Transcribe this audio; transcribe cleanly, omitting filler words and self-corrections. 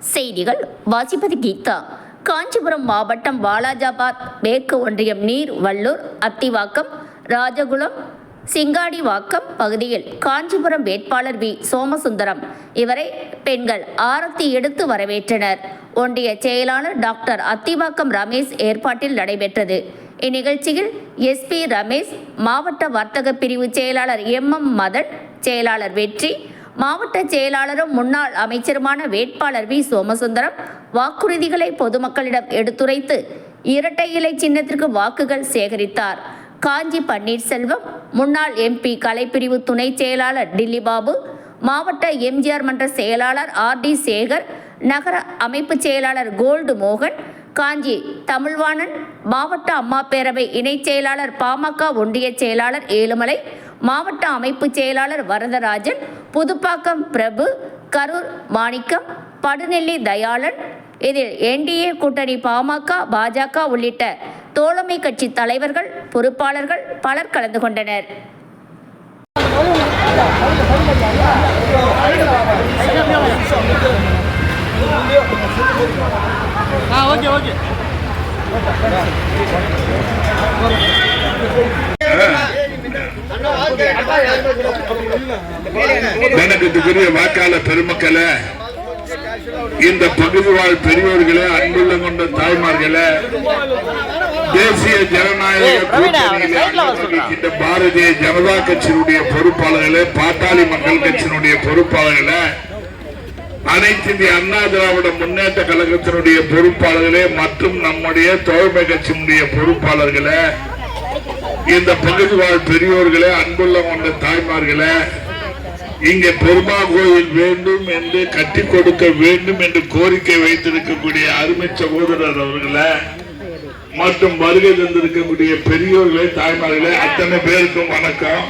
செய்திகள் வாசிப்பது கீதா. காஞ்சிபுரம் மாவட்டம் வாலாஜாபாத் மேற்கு ஒன்றியம் நீர் வல்லூர் அத்திவாக்கம் ராஜகுளம் சிங்காடிவாக்கம் பகுதியில் காஞ்சிபுரம் வேட்பாளர் வி சோமசுந்தரம் இவரை பெண்கள் ஆரத்தி எடுத்து வரவேற்றனர். ஒன்றிய செயலாளர் டாக்டர் அத்திவாக்கம் ரமேஷ் ஏற்பாட்டில் நடைபெற்றது. இந்நிகழ்ச்சியில் எஸ்பி ரமேஷ், மாவட்ட வர்த்தக பிரிவு செயலாளர் மதன், செயலாளர் வெற்றி, மாவட்ட செயலாளரும் முன்னாள் அமைச்சருமான வேட்பாளர் வி சோமசுந்தரம் வாக்குறுதிகளை பொதுமக்களிடம் எடுத்துரைத்து இரட்டை இலை சின்னத்திற்கு வாக்குகள் சேகரித்தார். காஞ்சி பன்னீர்செல்வம், முன்னாள் MP கலைப்பிரிவு துணை செயலாளர் டில்லிபாபு, மாவட்ட எம்ஜிஆர் மன்ற செயலாளர் RD சேகர், நகர அமைப்பு செயலாளர் கோல்டு மோகன், காஞ்சி தமிழ்வாணன், மாவட்ட அம்மா பேரவை இணை செயலாளர் பாமக ஒன்றிய செயலாளர் ஏழுமலை, மாவட்ட அமைப்பு செயலாளர் வரதராஜன், புதுப்பாக்கம் பிரபு, கரூர் மாணிக்கம், படுநெல்லி தயாளன். இதில் NDA கூட்டணி பாமக, பாஜக உள்ளிட்ட தோழமை கட்சி தலைவர்கள், பொறுப்பாளர்கள் பலர் கலந்து கொண்டனர். வணக்கத்துக்குரிய வாக்காளர் பெருமக்களே, இந்த பகுதி வாழ் பெரியோர்களே, அன்புள்ள கொண்ட தாய்மார்களே, தேசிய ஜனநாயக கூட்டணியில் பாரதிய ஜனதா கட்சியினுடைய பொறுப்பாளர்களே, பாட்டாளி மக்கள் கட்சியினுடைய பொறுப்பாளர்களே, அனைத்து இந்திய அண்ணா திராவிட முன்னேற்ற கழகத்தினுடைய பொறுப்பாளர்களே மற்றும் நம்முடைய தோழமை கட்சியினுடைய பொறுப்பாளர்களே, இந்த பகுதி வாழ் பெரியோர்களே, அன்புள்ள கொண்ட தாய்மார்களே, இங்கே பெருமா கோயில் வேண்டும் என்று கட்டி கொடுக்க வேண்டும் என்று கோரிக்கை வைத்திருக்கக்கூடிய அருமை சகோதரர் அவர்களே மற்றும் வருகை தந்திருக்கக்கூடிய பெரியோர்களே, தாய்மார்களே, அத்தனை பேருக்கும் வணக்கம்.